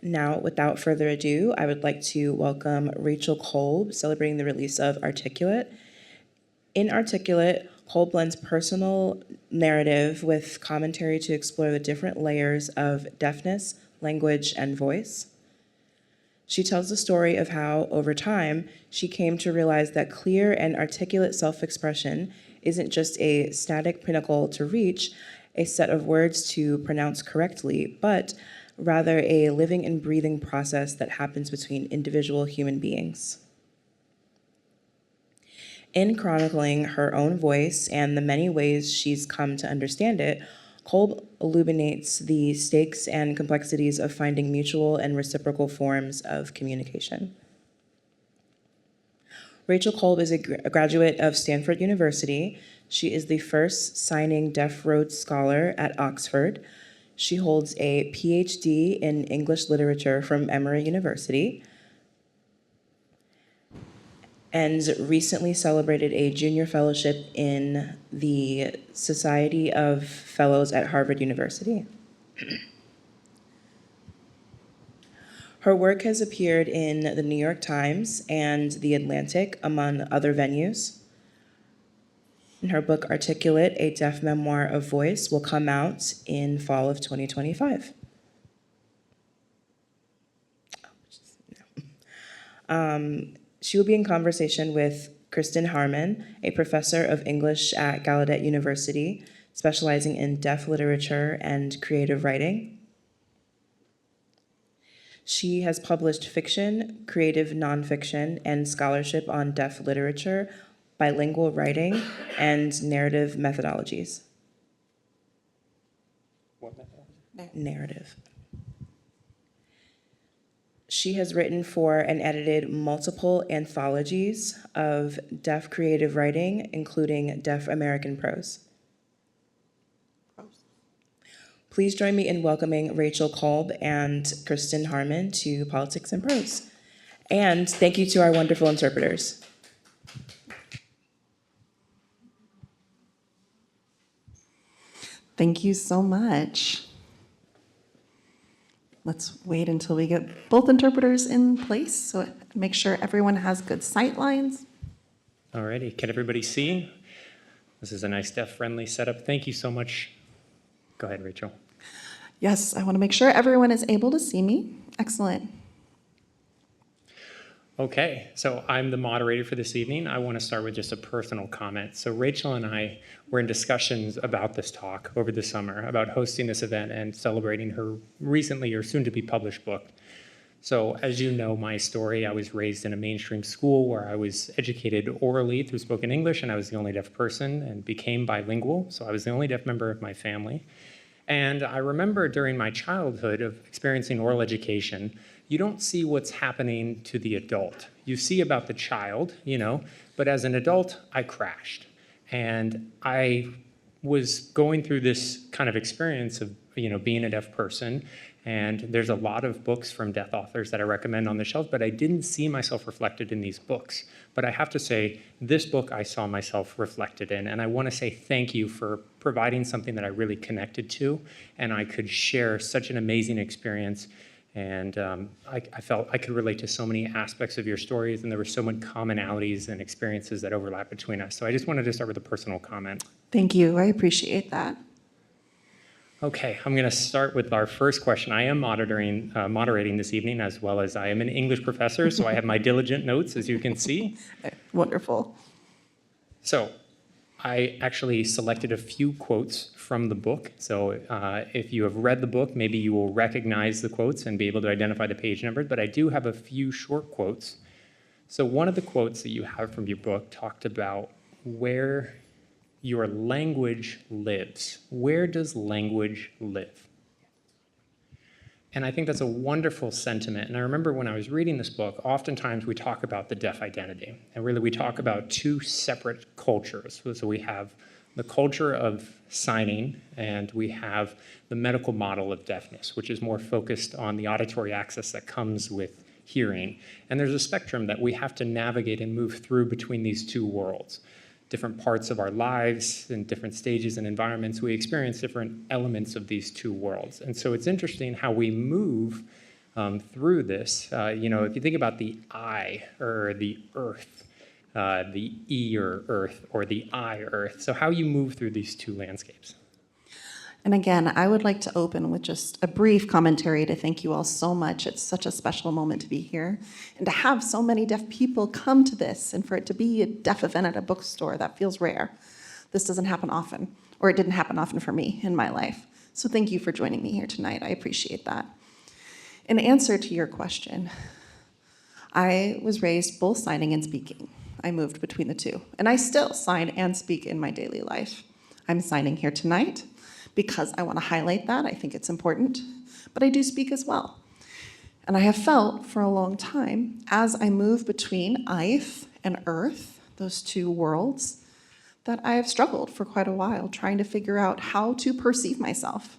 Now, without further ado, I would like to welcome Rachel Kolb, celebrating the release of Articulate. In Articulate, Kolb blends personal narrative with commentary to explore the different layers of deafness, language, and voice. She tells the story of how, over time, she came to realize that clear and articulate self-expression isn't just a static pinnacle to reach, a set of words to pronounce correctly, but rather a living and breathing process that happens between individual human beings. In chronicling her own voice and the many ways she's come to understand it, Kolb illuminates the stakes and complexities of finding mutual and reciprocal forms of communication. Rachel Kolb is a graduate of Stanford University. She is the first signing Deaf Rhodes Scholar at Oxford. She holds a PhD in English Literature from Emory University and recently celebrated a junior fellowship in the Society of Fellows at Harvard University. Her work has appeared in the New York Times and The Atlantic, among other venues. And her book, Articulate, A Deaf Memoir of Voice, will come out in fall of 2025. She will be in conversation with Kristen Harmon, a professor of English at Gallaudet University, specializing in deaf literature and creative writing. She has published fiction, creative nonfiction, and scholarship on deaf literature, bilingual writing, and narrative methodologies. What methodology? Narrative. She has written for and edited multiple anthologies of deaf creative writing, including Deaf American Prose. Please join me in welcoming Rachel Kolb and Kristen Harmon to Politics and Prose. And thank you to our wonderful interpreters. Thank you so much. Let's wait until we get both interpreters in place, so make sure everyone has good sight lines. Alrighty, can everybody see? This is a nice deaf-friendly setup. Thank you so much. Go ahead, Rachel. Yes, I want to make sure everyone is able to see me. Excellent. Okay, so I'm the moderator for this evening. I want to start with just a personal comment. So Rachel and I were in discussions about this talk over the summer, about hosting this event and celebrating her recently or soon to be published book. So as you know my story, I was raised in a mainstream school where I was educated orally through spoken English, and I was the only deaf person and became bilingual. So I was the only deaf member of my family. And I remember during my childhood of experiencing oral education, you don't see what's happening to the adult. You see about the child, but as an adult, I crashed. And I was going through this kind of experience of, being a deaf person. And there's a lot of books from deaf authors that I recommend on the shelf, but I didn't see myself reflected in these books. But I have to say, this book I saw myself reflected in, and I want to say thank you for providing something that I really connected to, and I could share such an amazing experience. And I felt I could relate to so many aspects of your stories, and there were so many commonalities and experiences that overlap between us. So I just wanted to start with a personal comment. Thank you. I appreciate that. Okay, I'm going to start with our first question. I am moderating this evening, as well as I am an English professor, so I have my diligent notes, as you can see. Wonderful. So I actually selected a few quotes from the book. So if you have read the book, maybe you will recognize the quotes and be able to identify the page numbers, but I do have a few short quotes. So one of the quotes that you have from your book talked about where your language lives. Where does language live? And I think that's a wonderful sentiment. And I remember when I was reading this book, oftentimes we talk about the deaf identity. And really we talk about two separate cultures. So we have the culture of signing, and we have the medical model of deafness, which is more focused on the auditory access that comes with hearing. And there's a spectrum that we have to navigate and move through between these two worlds. Different parts of our lives and different stages and environments, we experience different elements of these two worlds. And so it's interesting how we move through this. If you think about the I or the earth, the E or earth or the I earth, so how you move through these two landscapes. And again, I would like to open with just a brief commentary to thank you all so much. It's such a special moment to be here and to have so many deaf people come to this and for it to be a deaf event at a bookstore, that feels rare. This doesn't happen often, or it didn't happen often for me in my life. So thank you for joining me here tonight. I appreciate that. In answer to your question, I was raised both signing and speaking. I moved between the two, and I still sign and speak in my daily life. I'm signing here tonight because I want to highlight that. I think it's important, but I do speak as well. And I have felt for a long time, as I move between Ith and Earth, those two worlds, that I have struggled for quite a while trying to figure out how to perceive myself.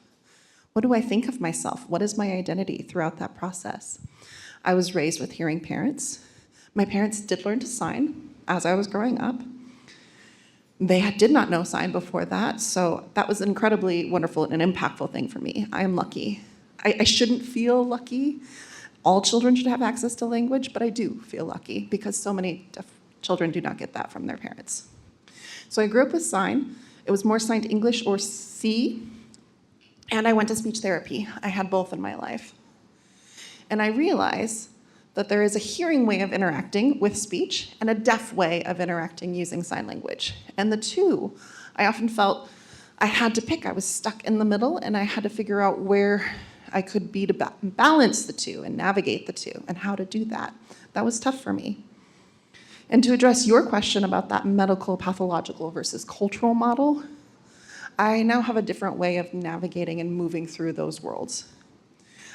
What do I think of myself? What is my identity throughout that process? I was raised with hearing parents. My parents did learn to sign as I was growing up. They did not know sign before that, so that was an incredibly wonderful and an impactful thing for me. I am lucky. I shouldn't feel lucky. All children should have access to language, but I do feel lucky because so many deaf children do not get that from their parents. So I grew up with sign. It was more signed English or C, and I went to speech therapy. I had both in my life. And I realized that there is a hearing way of interacting with speech and a deaf way of interacting using sign language. And the two, I often felt I had to pick. I was stuck in the middle, and I had to figure out where I could be to balance the two and navigate the two and how to do that. That was tough for me. And to address your question about that medical, pathological versus cultural model, I now have a different way of navigating and moving through those worlds.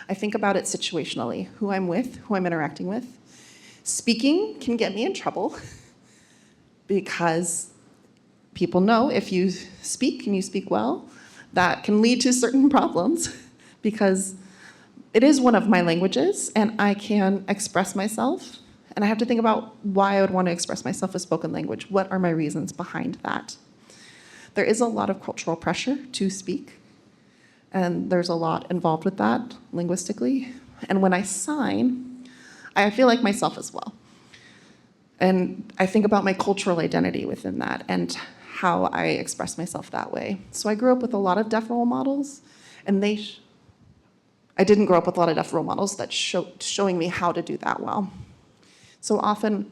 I think about it situationally, who I'm with, who I'm interacting with. Speaking can get me in trouble because people know if you speak and you speak well, that can lead to certain problems because it is one of my languages and I can express myself. And I have to think about why I would want to express myself with spoken language. What are my reasons behind that? There is a lot of cultural pressure to speak. And there's a lot involved with that linguistically. And when I sign, I feel like myself as well. And I think about my cultural identity within that and how I express myself that way. So I grew up with a lot of deaf role models, and I didn't grow up with a lot of deaf role models that showing me how to do that well. So often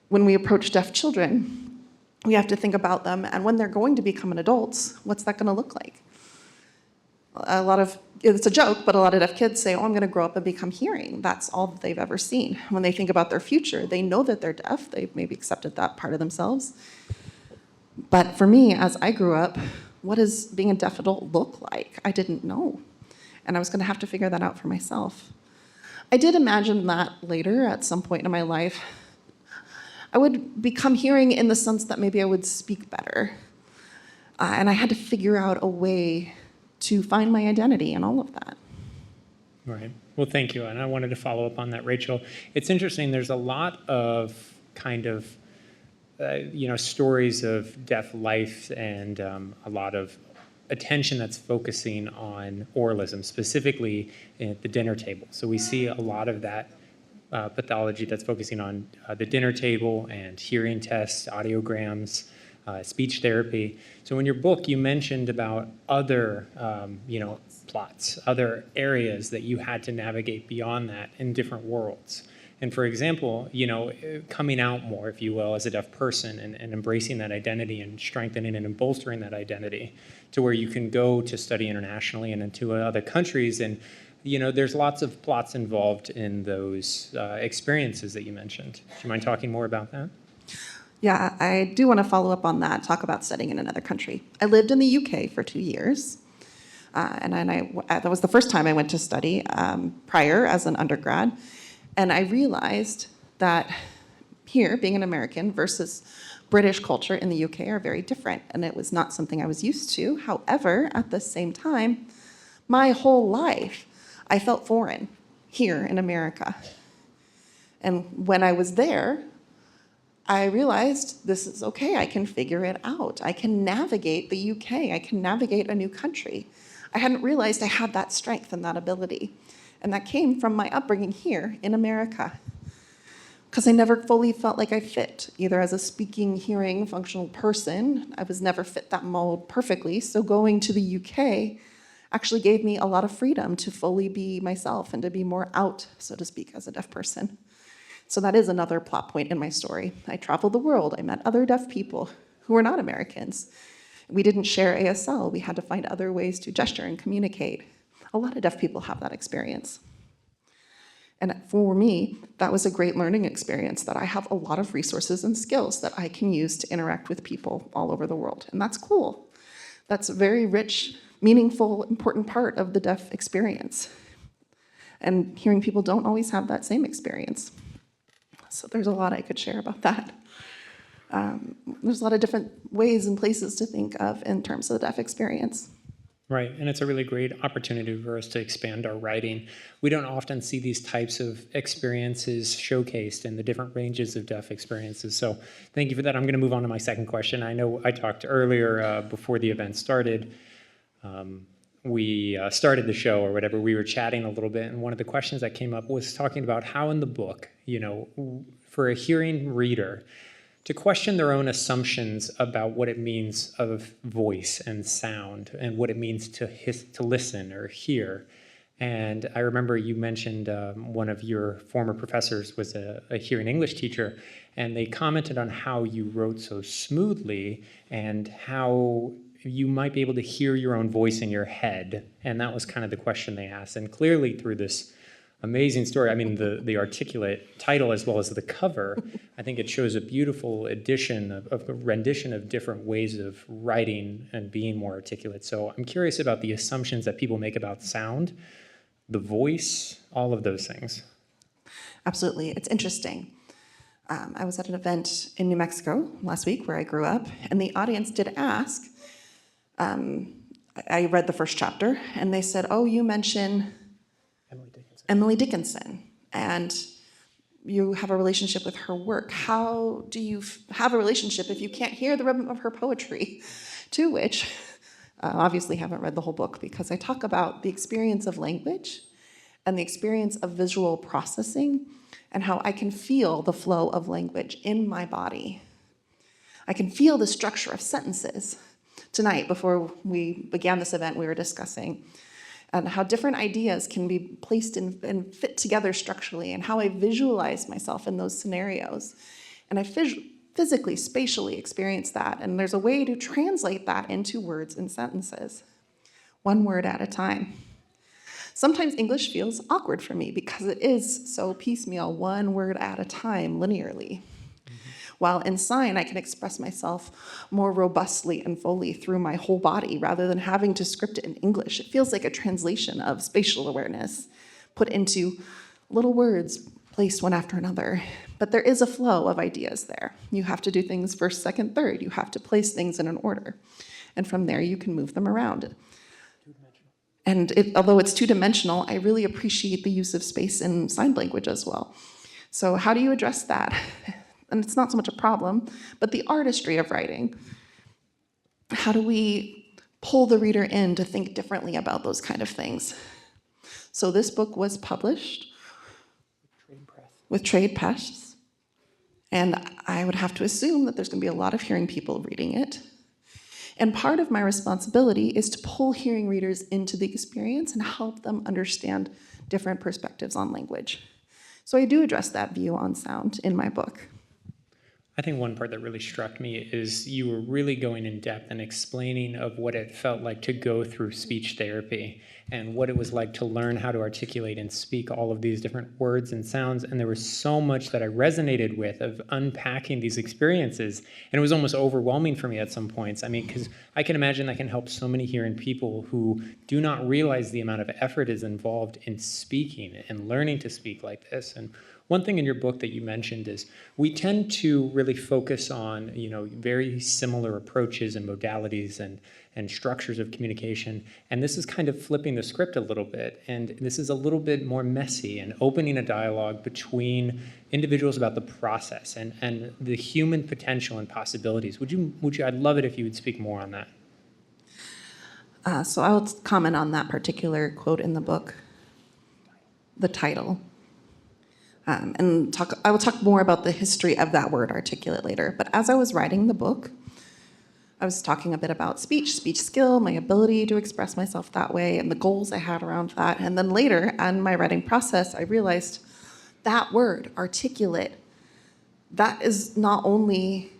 when we approach deaf children, we have to think about them, and when they're going to become an adults, what's that going to look like? It's a joke, but a lot of deaf kids say, oh, I'm going to grow up and become hearing. That's all that they've ever seen. When they think about their future, they know that they're deaf. They've maybe accepted that part of themselves. But for me, as I grew up, what does being a deaf adult look like? I didn't know. And I was going to have to figure that out for myself. I did imagine that later, at some point in my life, I would become hearing in the sense that maybe I would speak better. And I had to figure out a way to find my identity and all of that. Right. Well, thank you. And I wanted to follow up on that, Rachel. It's interesting. There's a lot of kind of, stories of deaf life and a lot of attention that's focusing on oralism, specifically at the dinner table. So we see a lot of that pathology that's focusing on the dinner table and hearing tests, audiograms, speech therapy. So in your book, you mentioned about other, plots, other areas that you had to navigate beyond that in different worlds. And for example, coming out more, if you will, as a deaf person and embracing that identity and strengthening and bolstering that identity to where you can go to study internationally and into other countries. And, there's lots of plots involved in those experiences that you mentioned. Do you mind talking more about that? Yeah, I do want to follow up on that, talk about studying in another country. I lived in the UK for 2 years, and that was the first time I went to study prior as an undergrad, and I realized that here, being an American versus British culture in the UK are very different, and it was not something I was used to. However, at the same time, my whole life, I felt foreign here in America. And when I was there, I realized this is okay, I can figure it out. I can navigate the UK, I can navigate a new country. I hadn't realized I had that strength and that ability. And that came from my upbringing here in America, because I never fully felt like I fit, either as a speaking, hearing, functional person. I was never fit that mold perfectly. So going to the UK actually gave me a lot of freedom to fully be myself and to be more out, so to speak, as a deaf person. So that is another plot point in my story. I traveled the world. I met other deaf people who were not Americans. We didn't share ASL. We had to find other ways to gesture and communicate. A lot of deaf people have that experience. And for me, that was a great learning experience, that I have a lot of resources and skills that I can use to interact with people all over the world. And that's cool. That's a very rich, meaningful, important part of the deaf experience. And hearing people don't always have that same experience. So there's a lot I could share about that. There's a lot of different ways and places to think of in terms of the deaf experience. Right, and it's a really great opportunity for us to expand our writing. We don't often see these types of experiences showcased in the different ranges of deaf experiences. So thank you for that. I'm going to move on to my second question. I know I talked earlier before the event started. We started the show or whatever, we were chatting a little bit, and one of the questions that came up was talking about how in the book, for a hearing reader, to question their own assumptions about what it means of voice and sound and what it means to listen or hear. And I remember you mentioned one of your former professors was a hearing English teacher, and they commented on how you wrote so smoothly and how you might be able to hear your own voice in your head. And that was kind of the question they asked. And clearly through this amazing story, I mean, the articulate title as well as the cover, I think it shows a beautiful addition of a rendition of different ways of writing and being more articulate. So I'm curious about the assumptions that people make about sound, the voice, all of those things. Absolutely, it's interesting. I was at an event in New Mexico last week where I grew up, and the audience did ask, I read the first chapter, and they said, oh, you mention Emily Dickinson, and you have a relationship with her work. How do you have a relationship if you can't hear the rhythm of her poetry? To which, obviously haven't read the whole book, because I talk about the experience of language and the experience of visual processing and how I can feel the flow of language in my body. I can feel the structure of sentences. Tonight, before we began this event, we were discussing and how different ideas can be placed and fit together structurally, and how I visualize myself in those scenarios. And I physically, spatially experience that, and there's a way to translate that into words and sentences, one word at a time. Sometimes English feels awkward for me because it is so piecemeal, one word at a time, linearly. While in sign, I can express myself more robustly and fully through my whole body rather than having to script it in English. It feels like a translation of spatial awareness put into little words placed one after another. But there is a flow of ideas there. You have to do things first, second, third. You have to place things in an order. And from there, you can move them around. And although it's two-dimensional, I really appreciate the use of space in sign language as well. So how do you address that? And it's not so much a problem, but the artistry of writing. How do we pull the reader in to think differently about those kind of things? So this book was published with trade press, and I would have to assume that there's going to be a lot of hearing people reading it. And part of my responsibility is to pull hearing readers into the experience and help them understand different perspectives on language. So I do address that view on sound in my book. I think one part that really struck me is you were really going in depth and explaining of what it felt like to go through speech therapy and what it was like to learn how to articulate and speak all of these different words and sounds. And there was so much that I resonated with of unpacking these experiences. And it was almost overwhelming for me at some points. I mean, because I can imagine that can help so many hearing people who do not realize the amount of effort is involved in speaking and learning to speak like this. And one thing in your book that you mentioned is we tend to really focus on, very similar approaches and modalities and structures of communication. And this is kind of flipping the script a little bit. And this is a little bit more messy and opening a dialogue between individuals about the process and the human potential and possibilities. I'd love it if you would speak more on that. So I'll comment on that particular quote in the book. the title. I will talk more about the history of that word articulate later. But as I was writing the book, I was talking a bit about speech skill, my ability to express myself that way, and the goals I had around that. And then later in my writing process, I realized that word, articulate, that is not only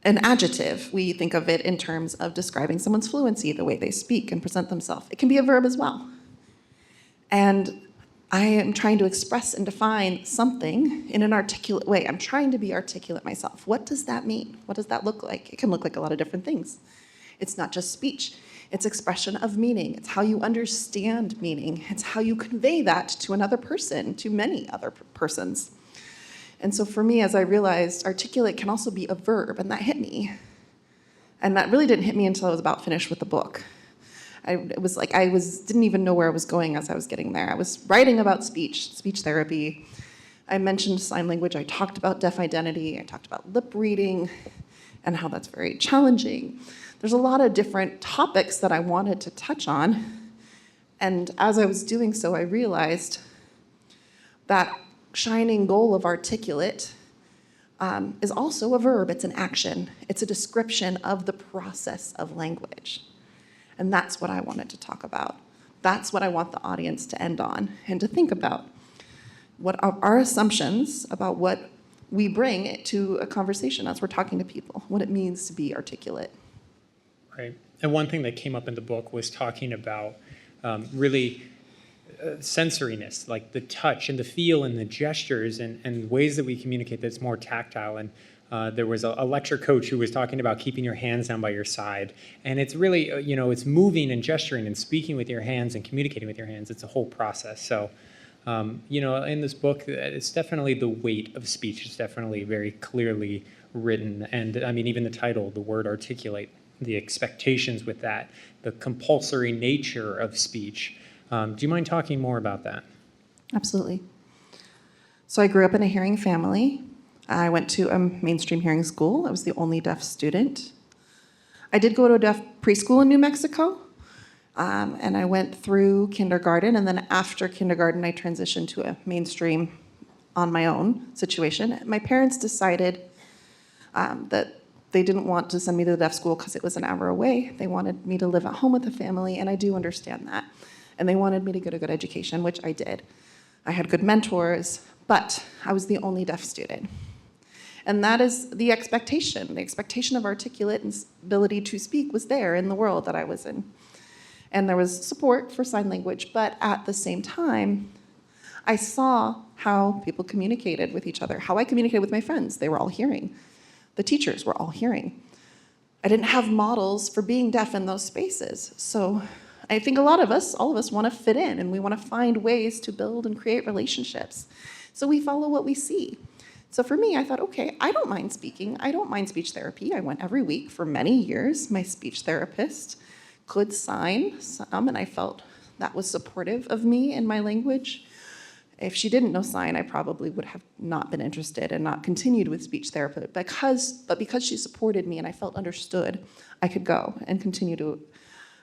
an adjective. We think of it in terms of describing someone's fluency, the way they speak and present themselves. It can be a verb as well. And I am trying to express and define something in an articulate way. I'm trying to be articulate myself. What does that mean? What does that look like? It can look like a lot of different things. It's not just speech. It's expression of meaning. It's how you understand meaning. It's how you convey that to another person, to many other persons. And so for me, as I realized, articulate can also be a verb, and that hit me. And that really didn't hit me until I was about finished with the book. It was like didn't even know where I was going as I was getting there. I was writing about speech therapy. I mentioned sign language. I talked about deaf identity. I talked about lip reading and how that's very challenging. There's a lot of different topics that I wanted to touch on. And as I was doing so, I realized that shining goal of articulate is also a verb. It's an action. It's a description of the process of language. And that's what I wanted to talk about. That's what I want the audience to end on and to think about. What are our assumptions about what we bring to a conversation as we're talking to people, what it means to be articulate. Right. And one thing that came up in the book was talking about really sensoriness, like the touch and the feel and the gestures and ways that we communicate that's more tactile. And there was a lecture coach who was talking about keeping your hands down by your side. And it's really, it's moving and gesturing and speaking with your hands and communicating with your hands. It's a whole process. So, in this book, it's definitely the weight of speech. It's definitely very clearly written. And I mean, even the title, the word articulate, the expectations with that, the compulsory nature of speech. Do you mind talking more about that? Absolutely. So I grew up in a hearing family. I went to a mainstream hearing school. I was the only deaf student. I did go to a deaf preschool in New Mexico, and I went through kindergarten, and then after kindergarten, I transitioned to a mainstream on my own situation. My parents decided that they didn't want to send me to the deaf school because it was an hour away. They wanted me to live at home with the family, and I do understand that. And they wanted me to get a good education, which I did. I had good mentors, but I was the only deaf student. And that is the expectation. The expectation of articulate and ability to speak was there in the world that I was in. And there was support for sign language, but at the same time, I saw how people communicated with each other, how I communicated with my friends. They were all hearing. The teachers were all hearing. I didn't have models for being deaf in those spaces. So I think all of us want to fit in, and we want to find ways to build and create relationships. So we follow what we see. So for me, I thought, okay, I don't mind speaking. I don't mind speech therapy. I went every week for many years. My speech therapist could sign some, and I felt that was supportive of me and my language. If she didn't know sign, I probably would have not been interested and not continued with speech therapy. But because she supported me and I felt understood, I could go and continue to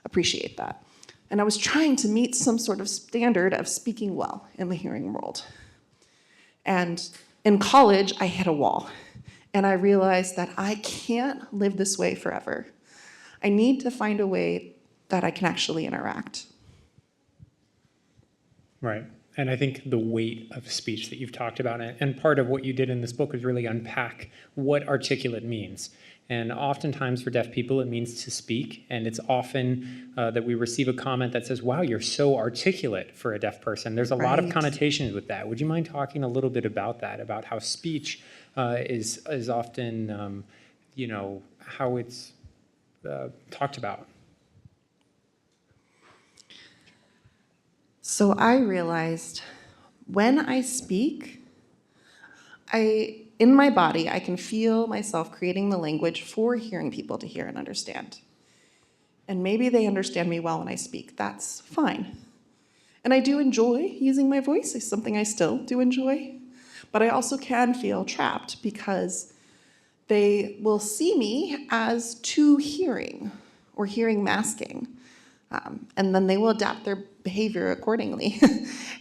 appreciate that. And I was trying to meet some sort of standard of speaking well in the hearing world. And in college, I hit a wall. And I realized that I can't live this way forever. I need to find a way that I can actually interact. Right. And I think the weight of speech that you've talked about, and part of what you did in this book is really unpack what articulate means. And oftentimes for deaf people, it means to speak. And it's often that we receive a comment that says, wow, you're so articulate for a deaf person. There's a lot of connotations with that. Would you mind talking a little bit about that, about how speech is often, how it's talked about? So I realized when I speak, in my body, I can feel myself creating the language for hearing people to hear and understand. And maybe they understand me well when I speak. That's fine. And I do enjoy using my voice. It's something I still do enjoy. But I also can feel trapped because they will see me as too hearing or hearing masking. And then they will adapt behavior accordingly.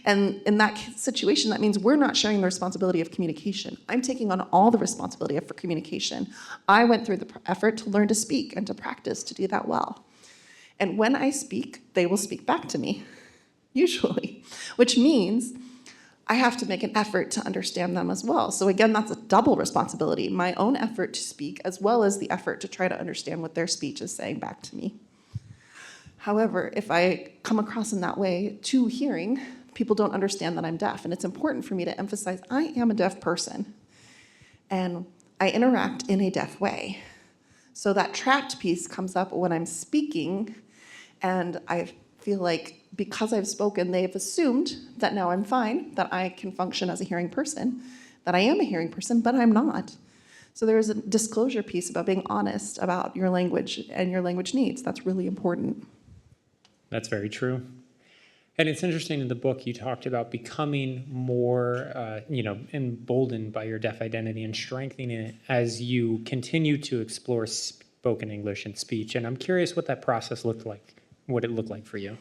And in that situation, that means we're not sharing the responsibility of communication. I'm taking on all the responsibility for communication. I went through the effort to learn to speak and to practice to do that well. And when I speak, they will speak back to me, usually, which means I have to make an effort to understand them as well. So again, that's a double responsibility, my own effort to speak, as well as the effort to try to understand what their speech is saying back to me. However, if I come across in that way to hearing, people don't understand that I'm deaf. And it's important for me to emphasize I am a deaf person. And I interact in a deaf way. So that trapped piece comes up when I'm speaking, and I feel like because I've spoken, they've assumed that now I'm fine, that I can function as a hearing person, that I am a hearing person, but I'm not. So there is a disclosure piece about being honest about your language and your language needs. That's really important. That's very true. And it's interesting in the book you talked about becoming more, emboldened by your deaf identity and strengthening it as you continue to explore spoken English and speech. And I'm curious what that process looked like, what it looked like for you.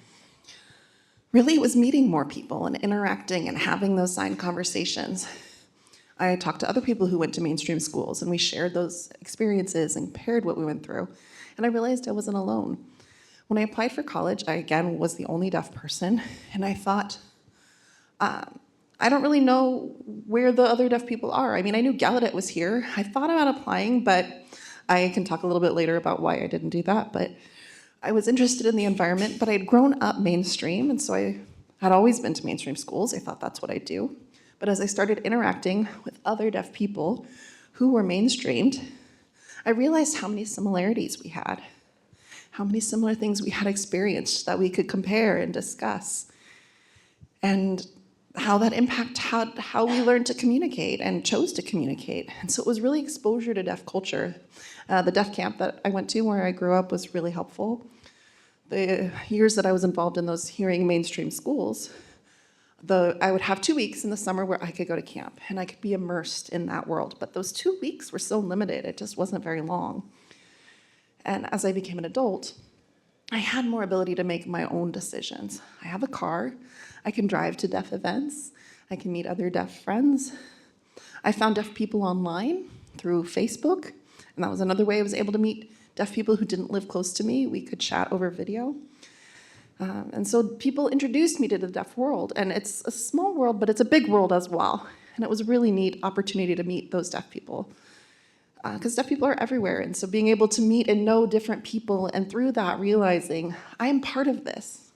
Really, it was meeting more people and interacting and having those signed conversations. I talked to other people who went to mainstream schools, and we shared those experiences and compared what we went through. And I realized I wasn't alone. When I applied for college, I again was the only deaf person, and I thought, I don't really know where the other deaf people are. I mean, I knew Gallaudet was here. I thought about applying, but I can talk a little bit later about why I didn't do that. But I was interested in the environment, but I'd grown up mainstream, and so I had always been to mainstream schools. I thought that's what I'd do. But as I started interacting with other deaf people who were mainstreamed, I realized how many similarities we had, how many similar things we had experienced that we could compare and discuss, and how that impacted how we learned to communicate and chose to communicate. And so it was really exposure to deaf culture. The deaf camp that I went to where I grew up was really helpful. The years that I was involved in those hearing mainstream schools, I would have 2 weeks in the summer where I could go to camp and I could be immersed in that world. But those 2 weeks were so limited, it just wasn't very long. And as I became an adult, I had more ability to make my own decisions. I have a car, I can drive to deaf events, I can meet other deaf friends. I found deaf people online through Facebook, and that was another way I was able to meet deaf people who didn't live close to me. We could chat over video. And so people introduced me to the deaf world, and it's a small world, but it's a big world as well. And it was a really neat opportunity to meet those deaf people. Because deaf people are everywhere, and so being able to meet and know different people, and through that realizing, I am part of this.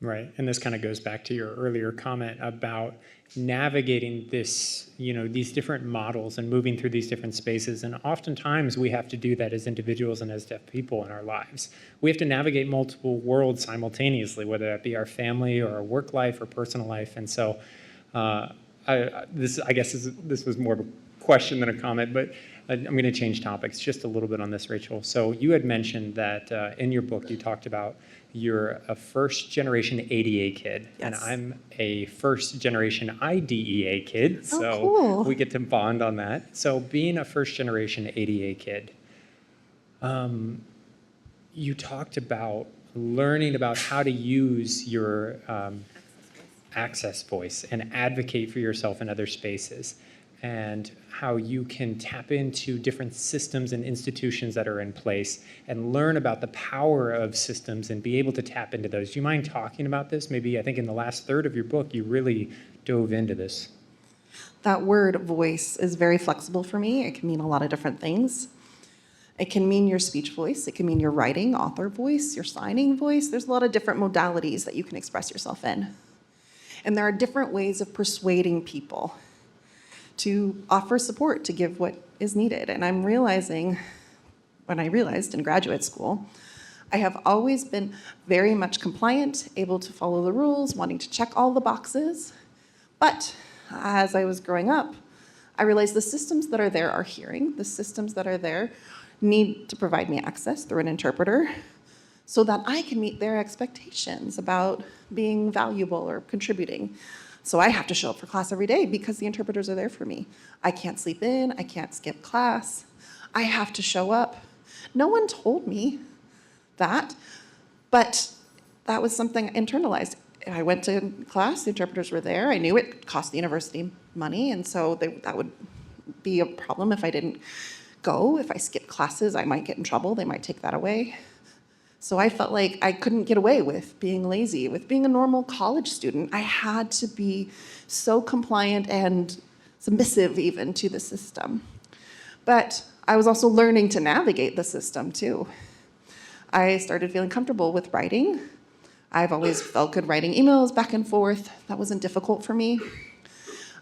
Right, and this kind of goes back to your earlier comment about navigating this, these different models and moving through these different spaces. And oftentimes we have to do that as individuals and as deaf people in our lives. We have to navigate multiple worlds simultaneously, whether that be our family or our work life or personal life. And so this was more of a question than a comment, but I'm going to change topics just a little bit on this, Rachel. So you had mentioned that in your book you talked about you're a first-generation ADA kid, Yes. and I'm a first-generation IDEA kid, so cool. we get to bond on that. So being a first-generation ADA kid, you talked about learning about how to use your access voice and advocate for yourself in other spaces, and how you can tap into different systems and institutions that are in place and learn about the power of systems and be able to tap into those. Do you mind talking about this? Maybe I think in the last third of your book, you really dove into this. That word voice is very flexible for me. It can mean a lot of different things. It can mean your speech voice. It can mean your writing, author voice, your signing voice. There's a lot of different modalities that you can express yourself in. And there are different ways of persuading people to offer support, to give what is needed. And I'm realizing, when I realized in graduate school, I have always been very much compliant, able to follow the rules, wanting to check all the boxes. But as I was growing up, I realized the systems that are there are hearing. The systems that are there need to provide me access through an interpreter so that I can meet their expectations about being valuable or contributing. So I have to show up for class every day because the interpreters are there for me. I can't sleep in, I can't skip class. I have to show up. No one told me that, But that was something internalized. I went to class, the interpreters were there. I knew it cost the university money, and so that would be a problem if I didn't go. If I skipped classes, I might get in trouble. They might take that away. So I felt like I couldn't get away with being lazy. With being a normal college student, I had to be so compliant and submissive even to the system. But I was also learning to navigate the system too. I started feeling comfortable with writing. I've always felt good writing emails back and forth. That wasn't difficult for me.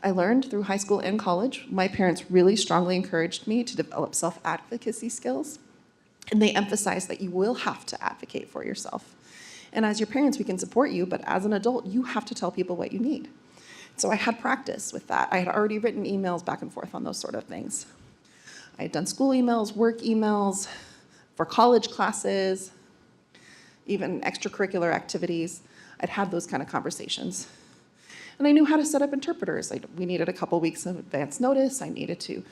I learned through high school and college. My parents really strongly encouraged me to develop self-advocacy skills. And they emphasize that you will have to advocate for yourself. And as your parents, we can support you, but as an adult, you have to tell people what you need. So I had practice with that. I had already written emails back and forth on those sort of things. I had done school emails, work emails, for college classes, even extracurricular activities. I'd had those kind of conversations. And I knew how to set up interpreters. We needed a couple weeks of advance notice. I needed to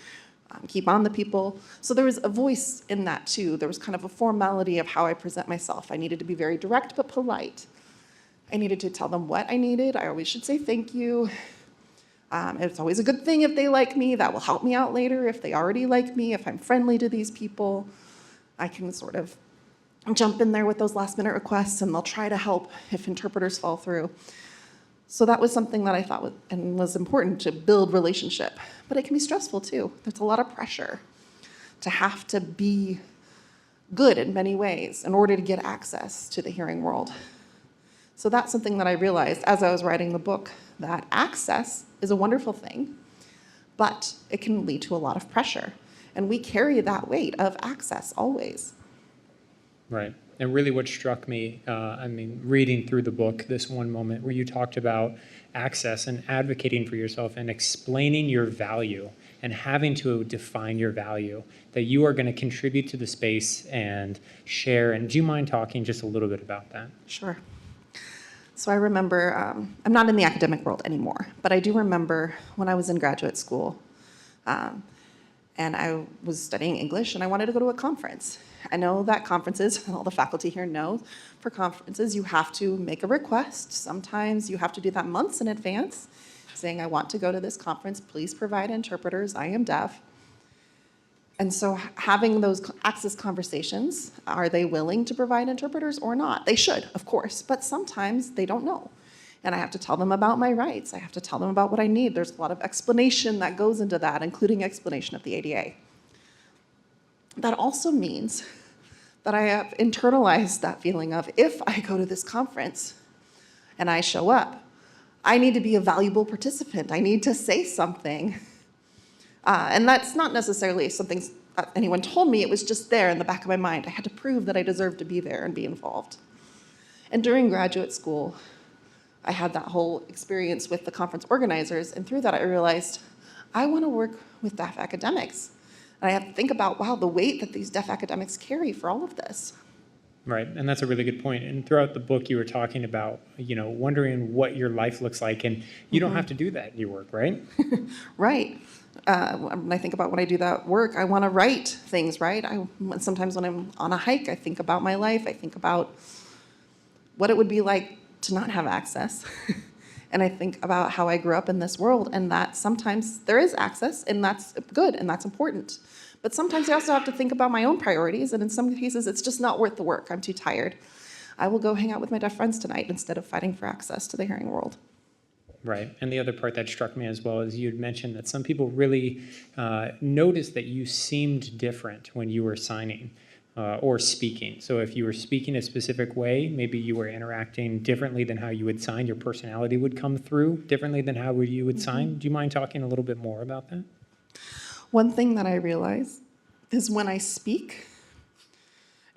keep on the people. So there was a voice in that too. There was kind of a formality of how I present myself. I needed to be very direct but polite. I needed to tell them what I needed. I always should say thank you. It's always a good thing if they like me. That will help me out later if they already like me, if I'm friendly to these people. I can sort of jump in there with those last minute requests and they'll try to help if interpreters fall through. So that was something that I thought was important to build relationship. But it can be stressful too. There's a lot of pressure to have to be good in many ways in order to get access to the hearing world. So that's something that I realized as I was writing the book, that access is a wonderful thing, but it can lead to a lot of pressure. And we carry that weight of access always. Right. And really what struck me, reading through the book, this one moment where you talked about access and advocating for yourself and explaining your value and having to define your value, that you are going to contribute to the space and share. And do you mind talking just a little bit about that? Sure. So I remember, I'm not in the academic world anymore, but I do remember when I was in graduate school, and I was studying English, and I wanted to go to a conference. I know that conferences, and all the faculty here know, for conferences, you have to make a request. Sometimes you have to do that months in advance, saying, I want to go to this conference. Please provide interpreters. I am deaf. And so having those access conversations, are they willing to provide interpreters or not? They should, of course, but sometimes they don't know. And I have to tell them about my rights. I have to tell them about what I need. There's a lot of explanation that goes into that, including explanation of the ADA. That also means that I have internalized that feeling of, if I go to this conference and I show up, I need to be a valuable participant. I need to say something. And that's not necessarily something anyone told me. It was just there in the back of my mind. I had to prove that I deserved to be there and be involved. And during graduate school, I had that whole experience with the conference organizers, and through that I realized I want to work with deaf academics. And I have to think about, wow, the weight that these deaf academics carry for all of this. Right, and that's a really good point. And throughout the book, you were talking about, wondering what your life looks like, and you don't have to do that in your work, right? Right. When I think about when I do that work, I want to write things, right? Sometimes when I'm on a hike, I think about my life. I think about what it would be like to not have access. And I think about how I grew up in this world, and that sometimes there is access, and that's good, and that's important. But sometimes I also have to think about my own priorities, and in some cases, it's just not worth the work. I'm too tired. I will go hang out with my deaf friends tonight instead of fighting for access to the hearing world. Right, and the other part that struck me as well is you had mentioned that some people really noticed that you seemed different when you were signing or speaking. So if you were speaking a specific way, maybe you were interacting differently than how you would sign, your personality would come through differently than how you would sign. Do you mind talking a little bit more about that? One thing that I realize is when I speak,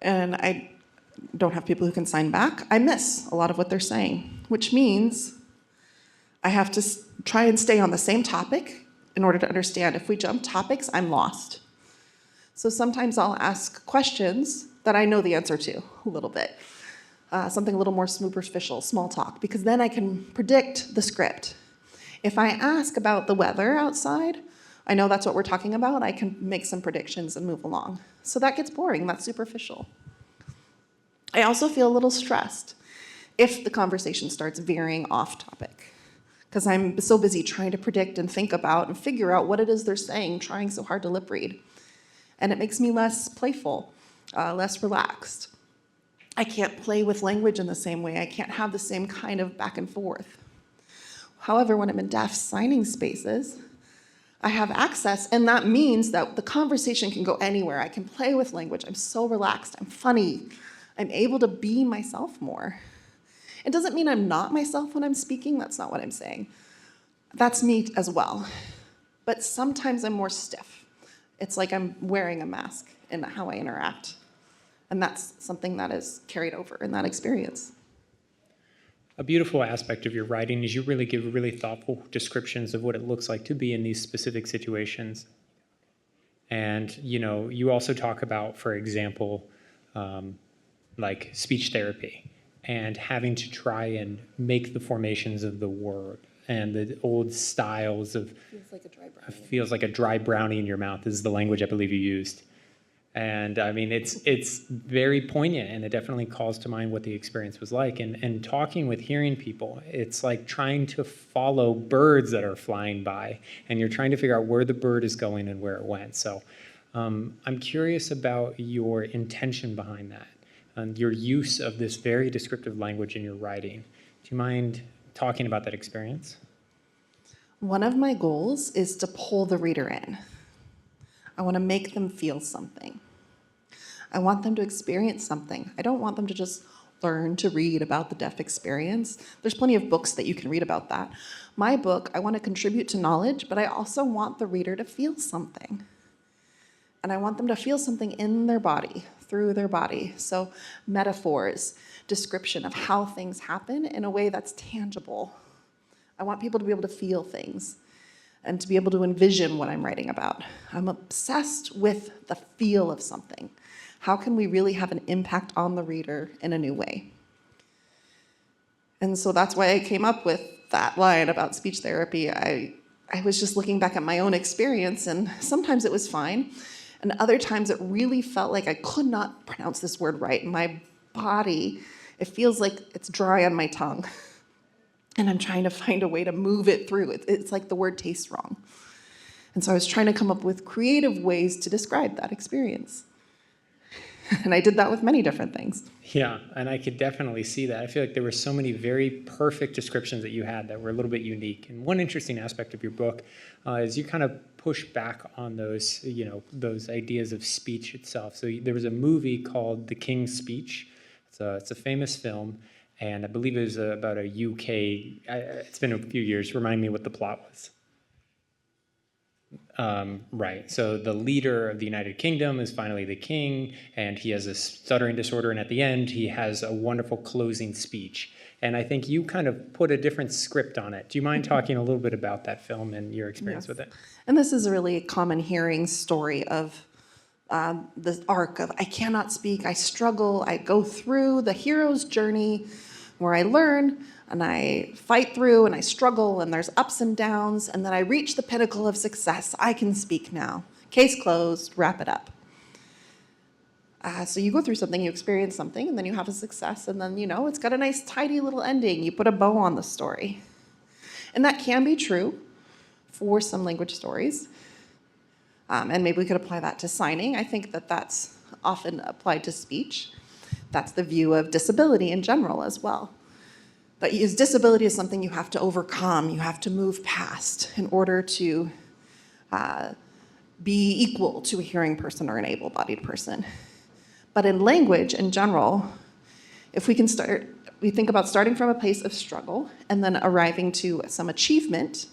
and I don't have people who can sign back, I miss a lot of what they're saying, which means I have to try and stay on the same topic in order to understand. If we jump topics, I'm lost. So sometimes I'll ask questions that I know the answer to a little bit, something a little more superficial, small talk, because then I can predict the script. If I ask about the weather outside, I know that's what we're talking about. I can make some predictions and move along. So that gets boring. That's superficial. I also feel a little stressed if the conversation starts veering off topic, because I'm so busy trying to predict and think about and figure out what it is they're saying, trying so hard to lip read. And it makes me less playful, less relaxed. I can't play with language in the same way. I can't have the same kind of back and forth. However, when I'm in deaf signing spaces, I have access, and that means that the conversation can go anywhere. I can play with language. I'm so relaxed. I'm funny. I'm able to be myself more. It doesn't mean I'm not myself when I'm speaking. That's not what I'm saying. That's me as well. But sometimes I'm more stiff. It's like I'm wearing a mask in how I interact. And that's something that is carried over in that experience. A beautiful aspect of your writing is you really give really thoughtful descriptions of what it looks like to be in these specific situations. And, you also talk about, for example, like speech therapy and having to try and make the formations of the word and the old styles of feels like a dry brownie in your mouth is the language I believe you used. And I mean, it's very poignant, and it definitely calls to mind what the experience was like. And talking with hearing people, it's like trying to follow birds that are flying by, and you're trying to figure out where the bird is going and where it went. So I'm curious about your intention behind that and your use of this very descriptive language in your writing. Do you mind talking about that experience? One of my goals is to pull the reader in. I want to make them feel something. I want them to experience something. I don't want them to just learn to read about the deaf experience. There's plenty of books that you can read about that. My book, I want to contribute to knowledge, but I also want the reader to feel something. And I want them to feel something in their body, through their body. So metaphors, description of how things happen in a way that's tangible. I want people to be able to feel things and to be able to envision what I'm writing about. I'm obsessed with the feel of something. How can we really have an impact on the reader in a new way? And so that's why I came up with that line about speech therapy. I was just looking back at my own experience, and sometimes it was fine, and other times it really felt like I could not pronounce this word right. My body, it feels like it's dry on my tongue. And I'm trying to find a way to move it through. It's like the word tastes wrong. And so I was trying to come up with creative ways to describe that experience. And I did that with many different things. Yeah, and I could definitely see that. I feel like there were so many very perfect descriptions that you had that were a little bit unique. And one interesting aspect of your book is you kind of push back on those, those ideas of speech itself. So there was a movie called The King's Speech. It's a famous film. And I believe it was about a UK, it's been a few years, remind me what the plot was. Right, so the leader of the United Kingdom is finally the king, and he has a stuttering disorder, and at the end he has a wonderful closing speech. And I think you kind of put a different script on it. Do you mind talking a little bit about that film and your experience with it? And this is a really common hearing story of the arc of I cannot speak, I struggle, I go through the hero's journey where I learn and I fight through and I struggle and there's ups and downs and then I reach the pinnacle of success. I can speak now. Case closed, wrap it up. So you go through something, you experience something, and then you have a success, and then, it's got a nice, tidy little ending. You put a bow on the story. And that can be true for some language stories. And maybe we could apply that to signing. I think that that's often applied to speech. That's the view of disability in general as well. But disability is something you have to overcome, you have to move past in order to be equal to a hearing person or an able-bodied person. But in language in general, if we think about starting from a place of struggle and then arriving to some achievement,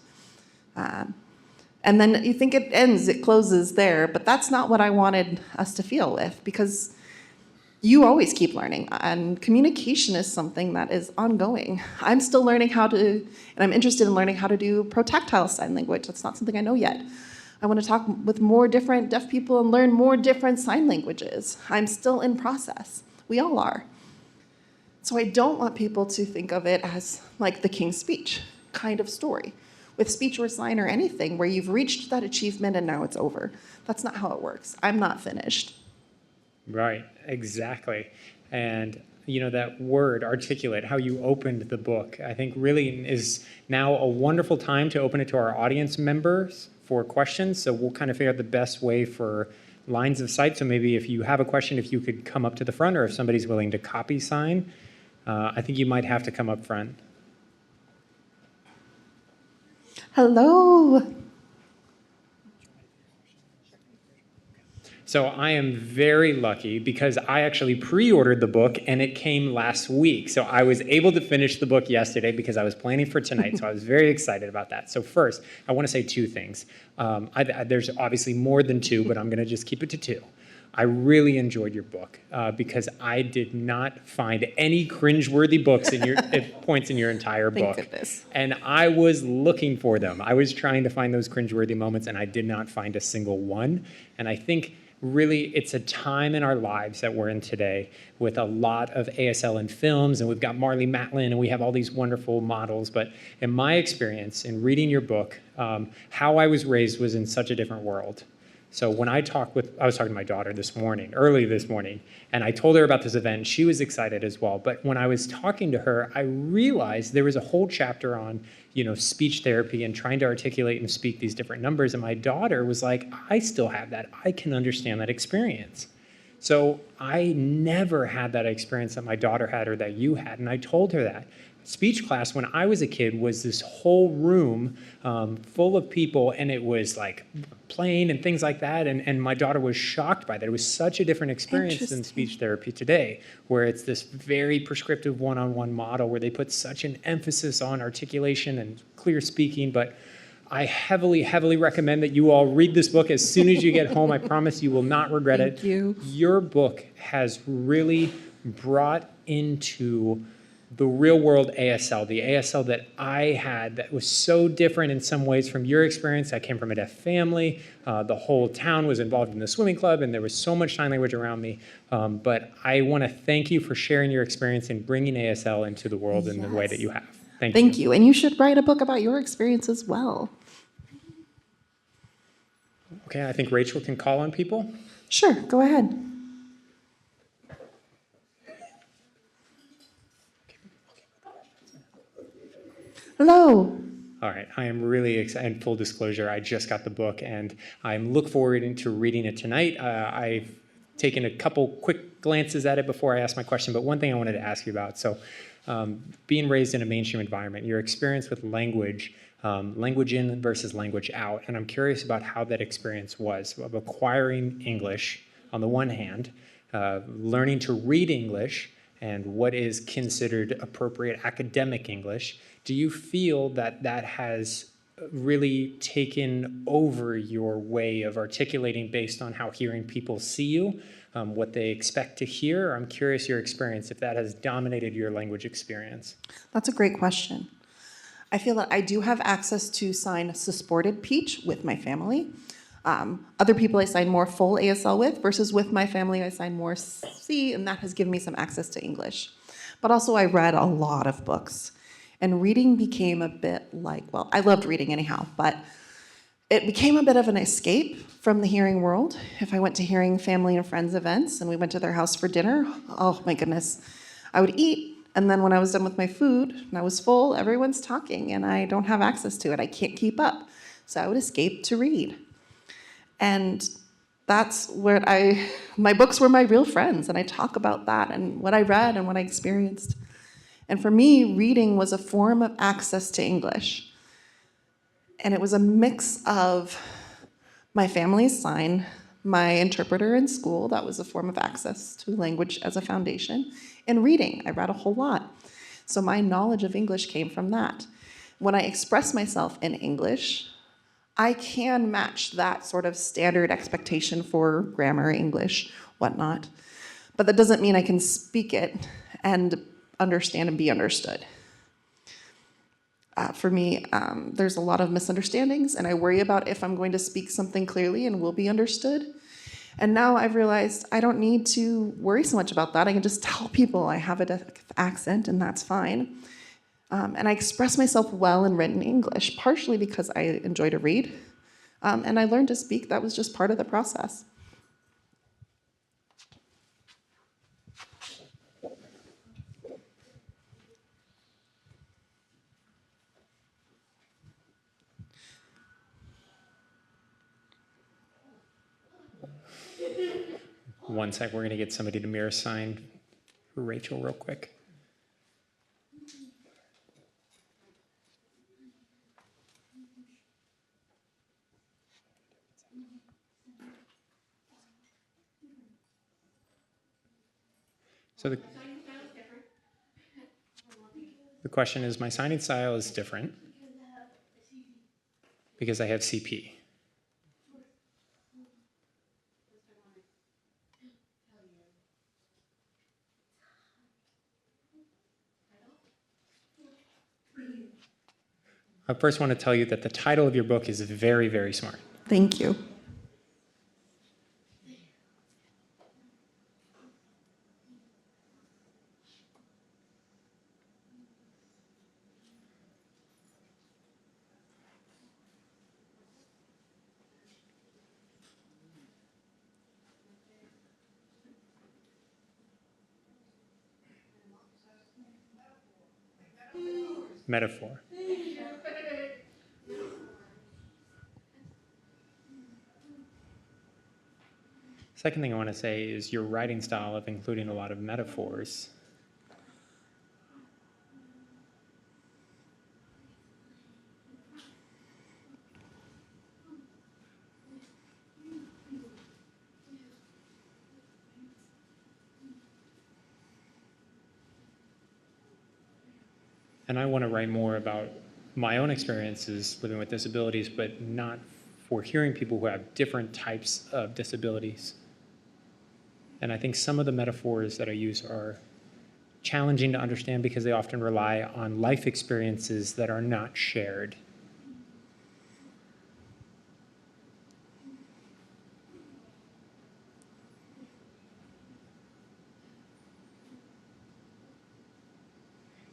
and then you think it closes there, but that's not what I wanted us to feel with, because you always keep learning, and communication is something that is ongoing. I'm still learning and I'm interested in learning how to do protactile sign language. That's not something I know yet. I want to talk with more different deaf people and learn more different sign languages. I'm still in process. We all are. So I don't want people to think of it as like the King's Speech kind of story, with speech or sign or anything where you've reached that achievement and now it's over. That's not how it works. I'm not finished. Right, exactly. And that word, articulate, how you opened the book, I think really is now a wonderful time to open it to our audience members for questions. So we'll kind of figure out the best way for lines of sight. So maybe if you have a question, if you could come up to the front, or if somebody's willing to copy sign, I think you might have to come up front. Hello. So I am very lucky because I actually pre-ordered the book and it came last week. So I was able to finish the book yesterday because I was planning for tonight. So I was very excited about that. So first, I want to say two things. There's obviously more than two, but I'm going to just keep it to two. I really enjoyed your book because I did not find any cringeworthy books in your points in your entire book. Thank goodness. And I was looking for them. I was trying to find those cringeworthy moments, and I did not find a single one. And I think really it's a time in our lives that we're in today with a lot of ASL in films, and we've got Marlee Matlin, and we have all these wonderful models. But in my experience, in reading your book, how I was raised was in such a different world. So when I was talking to my daughter early this morning, and I told her about this event, and she was excited as well. But when I was talking to her, I realized there was a whole chapter on, speech therapy and trying to articulate and speak these different numbers. And my daughter was like, I still have that. I can understand that experience. So I never had that experience that my daughter had or that you had. And I told her that. Speech class when I was a kid was this whole room full of people, and it was like playing and things like that, and my daughter was shocked by that. It was such a different experience than speech therapy today, where it's this very prescriptive one-on-one model where they put such an emphasis on articulation and clear speaking. But I heavily, heavily recommend that you all read this book as soon as you get home. I promise you will not regret it. Thank you. Your book has really brought into the real world ASL, the ASL that I had that was so different in some ways from your experience. I came from a deaf family. The whole town was involved in the swimming club, and there was so much sign language around me. But I want to thank you for sharing your experience and bringing ASL into the world in the way that you have. Thank you. And you should write a book about your experience as well. Okay, I think Rachel can call on people. Sure, go ahead. Hello. All right, I am really excited. Full disclosure, I just got the book, and I look forward to reading it tonight. I've taken a couple quick glances at it before I ask my question, but one thing I wanted to ask you about. So being raised in a mainstream environment, your experience with language, language in versus language out, and I'm curious about how that experience was of acquiring English on the one hand, learning to read English, and what is considered appropriate academic English. Do you feel that that has really taken over your way of articulating based on how hearing people see you, what they expect to hear? I'm curious your experience, if that has dominated your language experience. That's a great question. I feel that I do have access to sign supported speech with my family. Other people I sign more full ASL with versus with my family I sign more C, and that has given me some access to English. But also I read a lot of books, and reading became a bit like, well, I loved reading anyhow, but it became a bit of an escape from the hearing world. If I went to hearing family and friends events and we went to their house for dinner, oh my goodness, I would eat, and then when I was done with my food and I was full, everyone's talking and I don't have access to it. I can't keep up. So I would escape to read. And that's where my books were my real friends, and I talk about that and what I read and what I experienced. And for me, reading was a form of access to English. And it was a mix of my family's sign, my interpreter in school, that was a form of access to language as a foundation, and reading. I read a whole lot. So my knowledge of English came from that. When I express myself in English, I can match that sort of standard expectation for grammar, English, whatnot. But that doesn't mean I can speak it and understand and be understood. For me, there's a lot of misunderstandings, and I worry about if I'm going to speak something clearly and will be understood. And now I've realized I don't need to worry so much about that. I can just tell people I have an accent, and that's fine. And I express myself well in written English, partially because I enjoy to read, and I learned to speak. That was just part of the process. 1 sec, we're going to get somebody to mirror sign for Rachel real quick. So the question is, my signing style is different because I have CP. I first want to tell you that the title of your book is very, very smart. Thank you. Metaphor. Second thing I want to say is your writing style of including a lot of metaphors. And I want to write more about my own experiences living with disabilities, but not for hearing people who have different types of disabilities. And I think some of the metaphors that I use are challenging to understand because they often rely on life experiences that are not shared.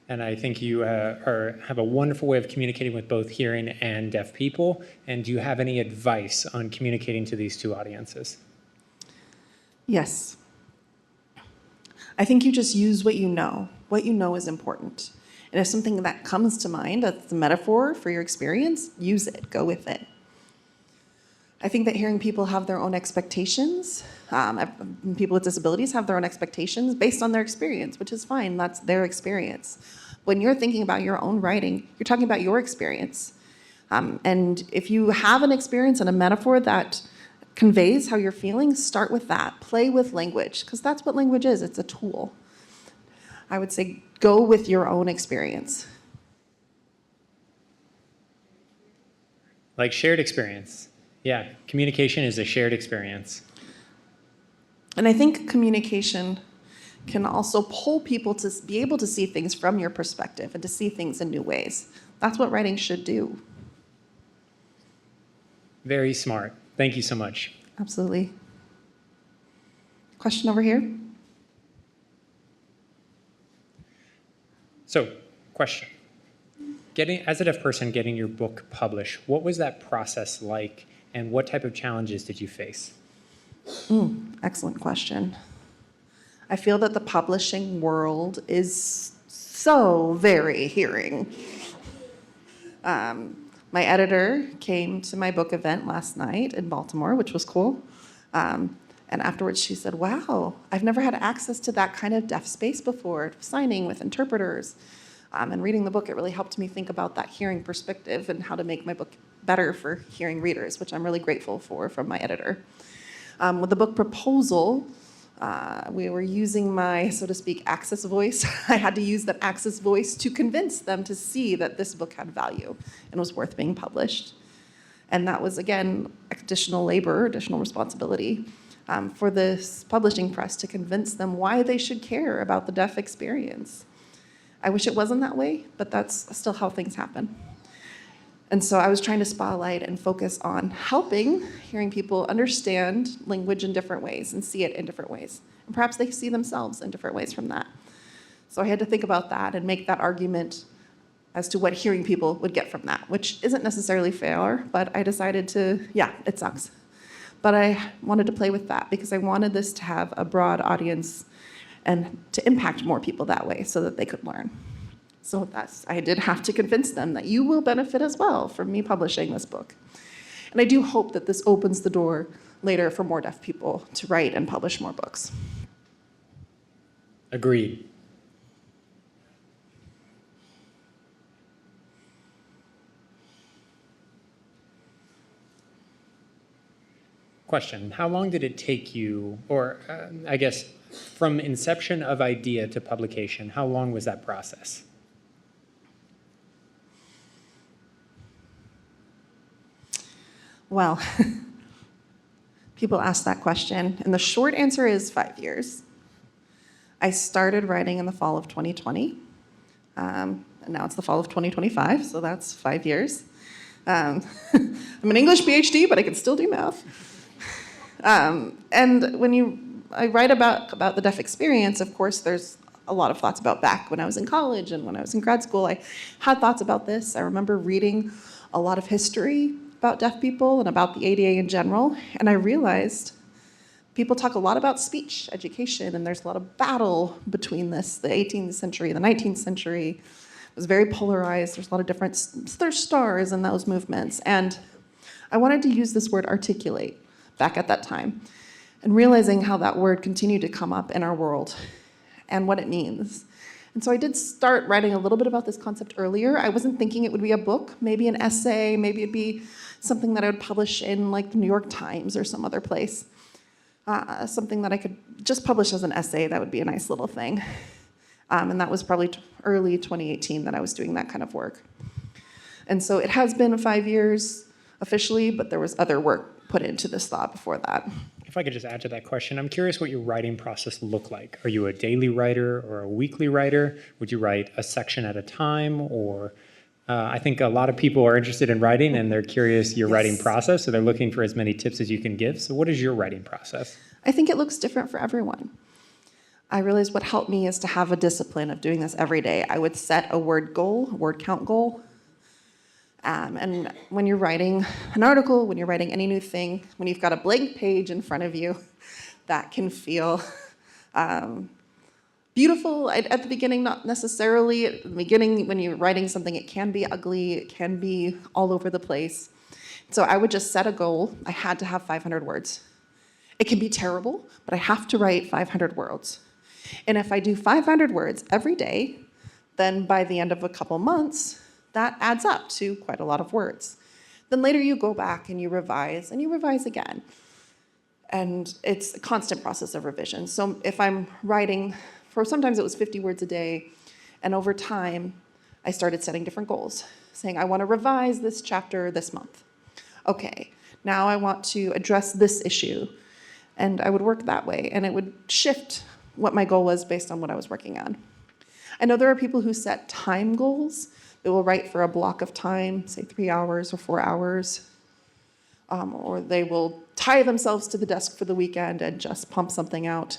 And I think you have a wonderful way of communicating with both hearing and deaf people. And do you have any advice on communicating to these two audiences? Yes. I think you just use what you know. What you know is important. And if something that comes to mind, that's a metaphor for your experience, use it, go with it. I think that hearing people have their own expectations, people with disabilities have their own expectations based on their experience, which is fine, that's their experience. When you're thinking about your own writing, you're talking about your experience. And if you have an experience and a metaphor that conveys how you're feeling, start with that. Play with language, because that's what language is, it's a tool. I would say go with your own experience. Like shared experience. Yeah, communication is a shared experience. And I think communication can also pull people to be able to see things from your perspective and to see things in new ways. That's what writing should do. Very smart. Thank you so much. Absolutely. Question over here? So, question. As a deaf person, getting your book published, what was that process like, and what type of challenges did you face? Excellent question. I feel that the publishing world is so very hearing. My editor came to my book event last night in Baltimore, which was cool. And afterwards she said, wow, I've never had access to that kind of deaf space before, signing with interpreters. And reading the book, it really helped me think about that hearing perspective and how to make my book better for hearing readers, which I'm really grateful for from my editor. With the book proposal, we were using my, so to speak, access voice. I had to use that access voice to convince them to see that this book had value and was worth being published. And that was, again, additional labor, additional responsibility for this publishing press to convince them why they should care about the deaf experience. I wish it wasn't that way, but that's still how things happen. And so I was trying to spotlight and focus on helping hearing people understand language in different ways and see it in different ways. And perhaps they see themselves in different ways from that. So I had to think about that and make that argument as to what hearing people would get from that, which isn't necessarily fair, but I decided to, yeah, it sucks. But I wanted to play with that because I wanted this to have a broad audience and to impact more people that way so that they could learn. So I did have to convince them that you will benefit as well from me publishing this book. And I do hope that this opens the door later for more deaf people to write and publish more books. Agreed. Question, how long did it take you, or I guess from inception of idea to publication, how long was that process? Well, people ask that question, and the short answer is 5 years. I started writing in the fall of 2020, and now it's the fall of 2025, so that's 5 years. I'm an English PhD, but I can still do math. And when I write about the deaf experience, of course, there's a lot of thoughts about back when I was in college and when I was in grad school. I had thoughts about this. I remember reading a lot of history about deaf people and about the ADA in general, and I realized people talk a lot about speech education, and there's a lot of battle between this, the 18th century, the 19th century. It was very polarized. There's a lot of different, there's stars in those movements, and I wanted to use this word articulate back at that time, and realizing how that word continued to come up in our world and what it means. And so I did start writing a little bit about this concept earlier. I wasn't thinking it would be a book, maybe an essay, maybe it'd be something that I would publish in like the New York Times or some other place. Something that I could just publish as an essay, that would be a nice little thing. And that was probably early 2018 that I was doing that kind of work. And so it has been 5 years officially, but there was other work put into this thought before that. If I could just add to that question, I'm curious what your writing process looked like. Are you a daily writer or a weekly writer? Would you write a section at a time? Or I think a lot of people are interested in writing and they're curious your writing process, so they're looking for as many tips as you can give. So what is your writing process? I think it looks different for everyone. I realized what helped me is to have a discipline of doing this every day. I would set a word goal, a word count goal. And when you're writing an article, when you're writing any new thing, when you've got a blank page in front of you, that can feel beautiful at the beginning, not necessarily. At the beginning, when you're writing something, it can be ugly, it can be all over the place. So I would just set a goal. I had to have 500 words. It can be terrible, but I have to write 500 words. And if I do 500 words every day, then by the end of a couple months, that adds up to quite a lot of words. Then later you go back and you revise again. And it's a constant process of revision. So if I'm writing, sometimes it was 50 words a day, and over time, I started setting different goals, saying I want to revise this chapter this month. Okay, now I want to address this issue. And I would work that way, and it would shift what my goal was based on what I was working on. I know there are people who set time goals. They will write for a block of time, say 3 hours or 4 hours, or they will tie themselves to the desk for the weekend and just pump something out.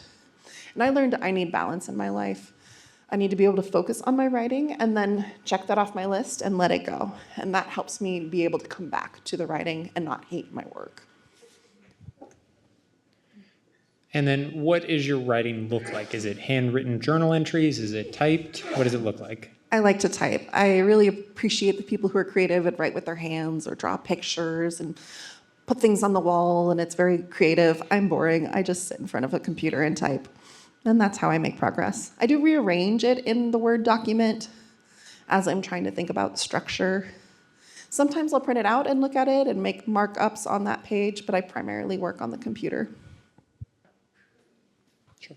And I learned I need balance in my life. I need to be able to focus on my writing and then check that off my list and let it go. And that helps me be able to come back to the writing and not hate my work. And then what does your writing look like? Is it handwritten journal entries? Is it typed? What does it look like? I like to type. I really appreciate the people who are creative and write with their hands or draw pictures and put things on the wall, and it's very creative. I'm boring. I just sit in front of a computer and type. And that's how I make progress. I do rearrange it in the Word document as I'm trying to think about structure. Sometimes I'll print it out and look at it and make markups on that page, but I primarily work on the computer. Sure.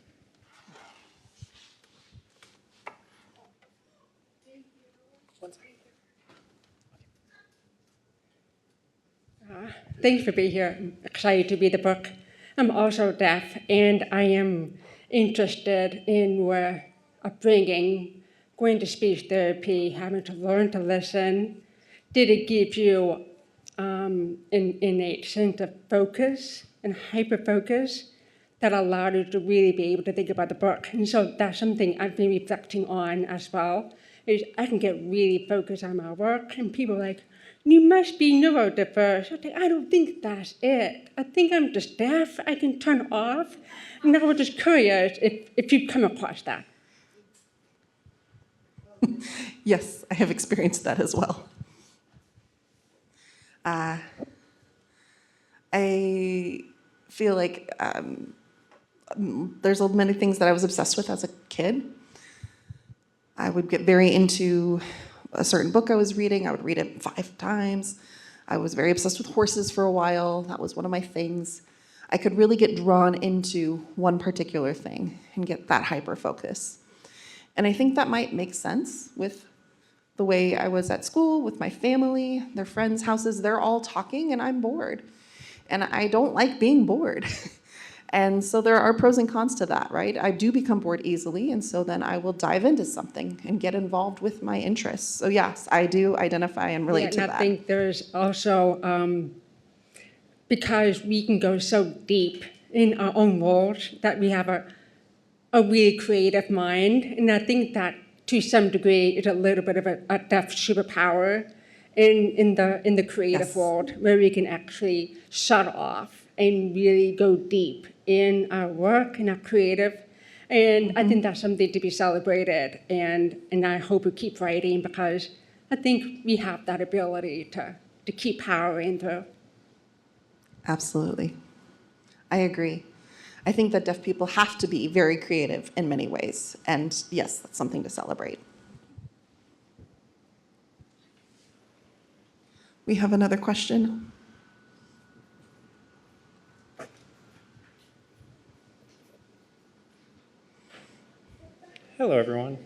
Thanks for being here. I'm excited to read the book. I'm also deaf, and I am interested in your upbringing, going to speech therapy, having to learn to listen. Did it give you an innate sense of focus and hyper-focus that allowed you to really be able to think about the book? And so that's something I've been reflecting on as well, is I can get really focused on my work, and people are like, you must be neurodiverse. I don't think that's it. I think I'm just deaf. I can turn off. And I was just curious if you've come across that. Yes, I have experienced that as well. I feel like there's many things that I was obsessed with as a kid. I would get very into a certain book I was reading. I would read it 5 times. I was very obsessed with horses for a while. That was one of my things. I could really get drawn into one particular thing and get that hyper focus. And I think that might make sense with the way I was at school, with my family, their friends' houses. They're all talking and I'm bored. And I don't like being bored. And so there are pros and cons to that, right? I do become bored easily, and so then I will dive into something and get involved with my interests. So yes, I do identify and relate to and that. I think there's also, because we can go so deep in our own world, that we have a really creative mind. And I think that to some degree is a little bit of a deaf superpower in the creative Yes. world, where we can actually shut off and really go deep in our work and our creative. And I think that's something to be celebrated. And I hope we keep writing, because I think we have that ability to keep powering through. Absolutely. I agree. I think that deaf people have to be very creative in many ways. And yes, that's something to celebrate. We have another question. Hello, everyone.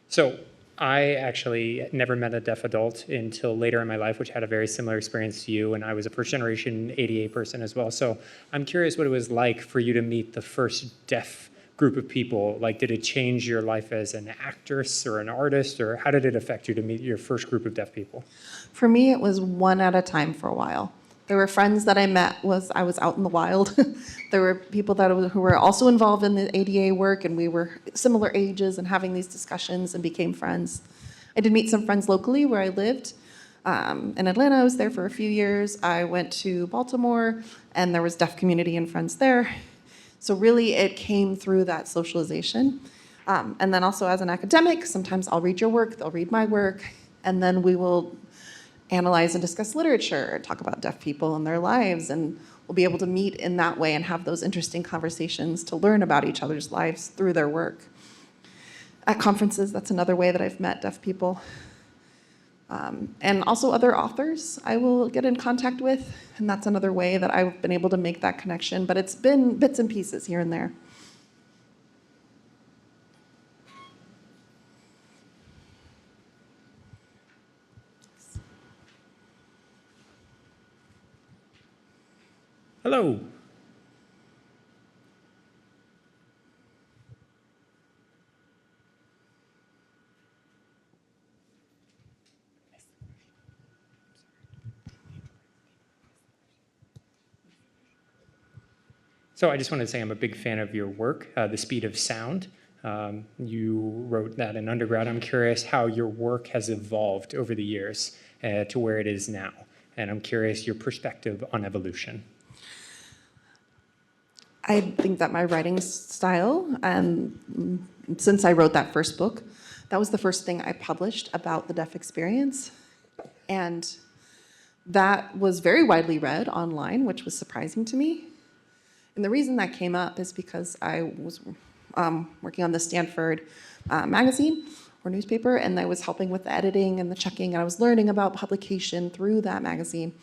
So I actually never met a deaf adult until later in my life, which had a very similar experience to you, and I was a first-generation ADA person as well. So I'm curious what it was like for you to meet the first deaf group of people. Like, did it change your life as an actress or an artist, or how did it affect you to meet your first group of deaf people? For me, it was one at a time for a while. There were friends that I met I was out in the wild. There were people who were also involved in the ADA work, and we were similar ages and having these discussions and became friends. I did meet some friends locally where I lived. In Atlanta, I was there for a few years. I went to Baltimore, and there was deaf community and friends there. So really, it came through that socialization. And then also as an academic, sometimes I'll read your work, they'll read my work, and then we will analyze and discuss literature, talk about deaf people and their lives, and we'll be able to meet in that way and have those interesting conversations to learn about each other's lives through their work. At conferences, that's another way that I've met deaf people. And also other authors I will get in contact with, and that's another way that I've been able to make that connection, but it's been bits and pieces here and there. Hello. So I just wanted to say I'm a big fan of your work, The Speed of Sound. You wrote that in undergrad. I'm curious how your work has evolved over the years to where it is now. And I'm curious your perspective on evolution. I think that my writing style, and since I wrote that first book, that was the first thing I published about the deaf experience. And that was very widely read online, which was surprising to me. And the reason that came up is because I was working on the Stanford magazine or newspaper, and I was helping with the editing and the checking, and I was learning about publication through that magazine.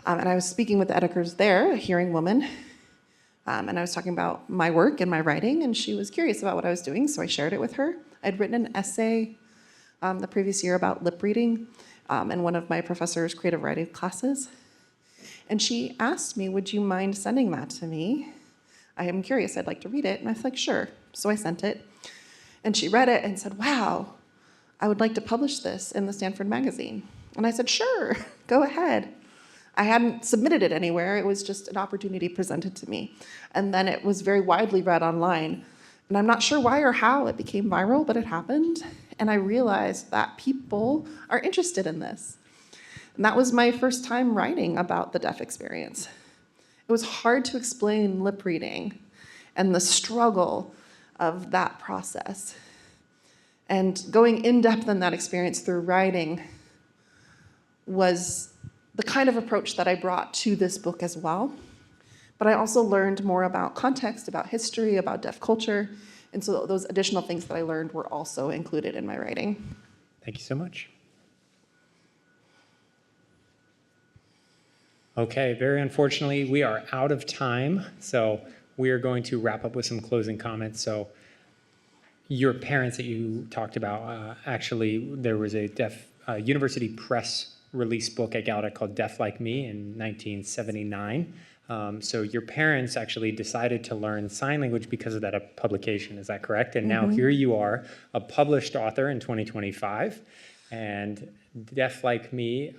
And I was speaking with the editors there, a hearing woman, and I was talking about my work and my writing, and she was curious about what I was doing, so I shared it with her. I'd written an essay the previous year about lip reading in one of my professor's creative writing classes. And she asked me, would you mind sending that to me? I am curious, I'd like to read it. And I was like, sure. So I sent it. And she read it and said, wow, I would like to publish this in the Stanford magazine. And I said, sure, go ahead. I hadn't submitted it anywhere. It was just an opportunity presented to me. And then it was very widely read online. And I'm not sure why or how it became viral, but it happened. And I realized that people are interested in this. And that was my first time writing about the deaf experience. It was hard to explain lip reading and the struggle of that process. And going in depth in that experience through writing was the kind of approach that I brought to this book as well. But I also learned more about context, about history, about deaf culture. And so those additional things that I learned were also included in my writing. Thank you so much. Okay, very unfortunately, we are out of time. So we are going to wrap up with some closing comments. So your parents that you talked about, actually, there was a deaf university press release book at Gallaudet called Deaf Like Me in 1979. So your parents actually decided to learn sign language because of that publication, is that correct? And now here you are, a published author in 2025, and Deaf Like Me,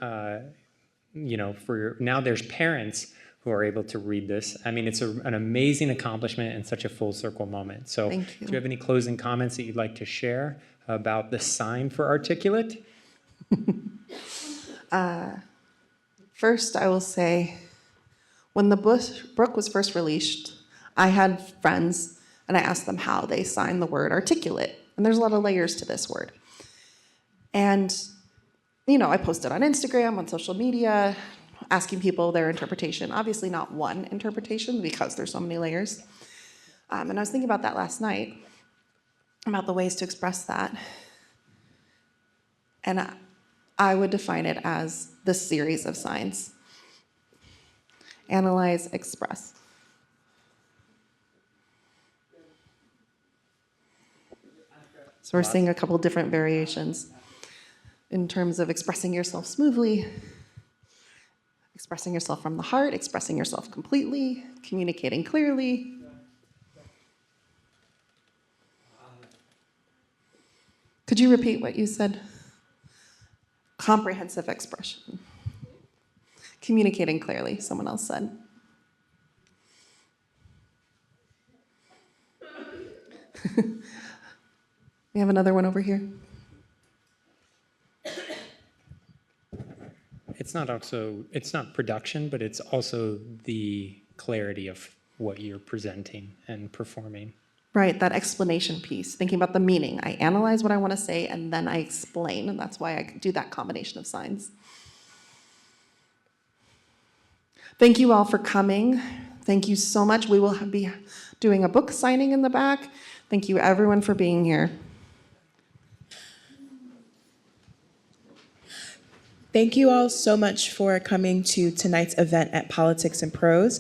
now there's parents who are able to read this. I mean, it's an amazing accomplishment and such a full circle moment. So Thank you. Do you have any closing comments that you'd like to share about the sign for articulate? First, I will say, when the book was first released, I had friends and I asked them how they sign the word articulate. And there's a lot of layers to this word. And, I posted on Instagram, on social media, asking people their interpretation. Obviously not one interpretation because there's so many layers. And I was thinking about that last night, about the ways to express that. And I would define it as the series of signs. Analyze, express. So we're seeing a couple different variations in terms of expressing yourself smoothly, expressing yourself from the heart, expressing yourself completely, communicating clearly. Could you repeat what you said? Comprehensive expression. Communicating clearly, someone else said. We have another one over here. It's not production, but it's also the clarity of what you're presenting and performing. Right, that explanation piece, thinking about the meaning. I analyze what I want to say, and then I explain, and that's why I do that combination of signs. Thank you all for coming. Thank you so much. We will be doing a book signing in the back. Thank you, everyone, for being here. Thank you all so much for coming to tonight's event at Politics and Prose.